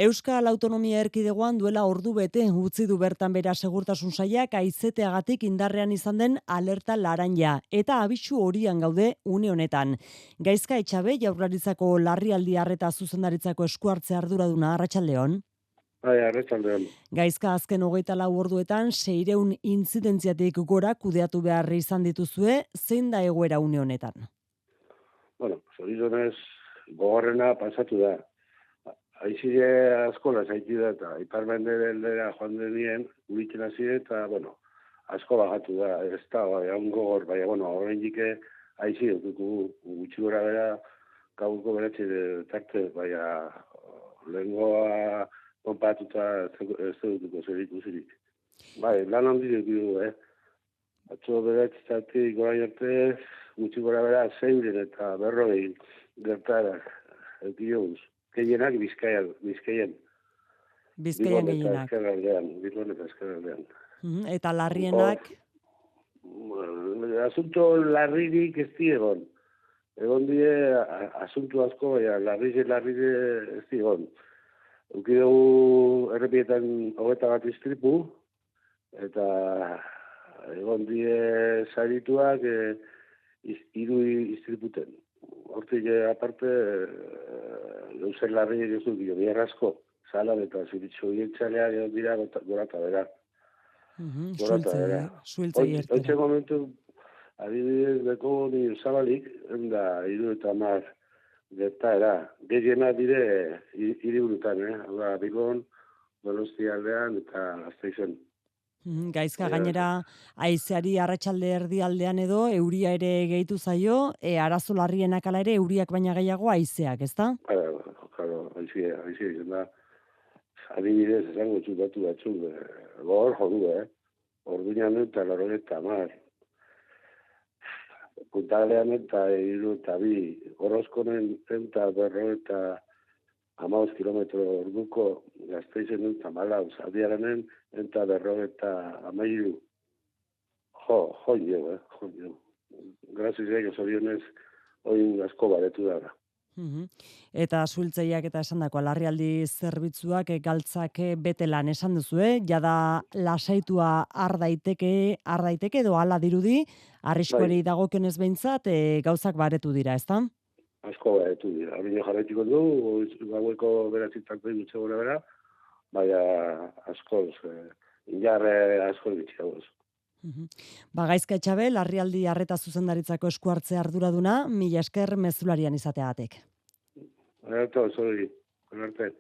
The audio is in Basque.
Euskal Autonomia Erkidegoan duela ordu bete utzi du bertan bera segurtasun sailak haizeteagatik indarrean izan den alerta laranja eta abisu horian gaude une honetan. Gaizka Etxabe Jaurlaritzako larrialdi arreta zuzendaritzako eskuartze arduraduna Arratsaldeon. Bai, arratsaldean. Gaizka azken 24 orduetan 600 intzidentziatik gora kudeatu behar izan dituzue, zein da egoera une honetan? Bueno, zorizonez gogorrena pasatu da. Aizide asko lasaiti da eta iparmendera joan denien, uritzen hasi eta, bueno, asko bagatu da. Ez da, egun gogor, baina, bueno, oraindik aizide dutuko gutxi gora bera, gauko beratxe tarte, baina lehengoa konpatuta ez dutuko zer ikusirik. Bai, lan handi dugu, Atzo beratxetatik gorain arte, gutxi gora bera, 600 eta 40 gertarak eukidoguz. Gehienak Bizkaian. Bizkaian gehienak. Bilbon eta Ezkerraldean. Eta larrienak? Asunto larririk ez di egon. Egon die asunto asko, baina larri ez di egon. Eukidugu errepietan 21 istripu, eta egon die zairituak 3 istriputen. Hortik aparte, gauzen larri ez dut dio, biherrazko, zalan eta ziritxo hieltxalea dira gora eta bera. Suiltzei ertera. Hoitxe momentu, adibidez beko ni zabalik, enda 30 gertaera. Gehiena dire hiriburutan, Hau Bilbon, Donostia aldean eta Gasteizen. Gaizka gainera haizeari arratsalde erdialdean edo euria ere gehitu zaio, arazo larrienak ala ere euriak baina gehiago haizeak, ezta? Claro, haizea izan da. Adibidez, esango txutatu batzuk, gogor jodu, Orduñan eta 90. Puntalean eta 72. Orozkonen eta 45 kilometro orduko Gasteizen eta Malau, Zaldiaranen eta 53. Jo. Graziak zorionez oin asko baretu dara. Eta suiltzeiak eta esandako larrialdi zerbitzuak galtzak bete lan esan duzu, jada lasaitua har daiteke edo hala dirudi, arriskuari dagokionez behintzat gauzak baretu dira, ezta? Asko baretu dira. Abino jarraitiko du, gaueko beratzitak behin dutxe gora bera, baina askoz, injarre asko ditxagoz. Gaizka Etxabe, larrialdi arreta zuzendaritzako eskuartze arduraduna, mila esker mezularian izateagatik. Eta, zori, arte.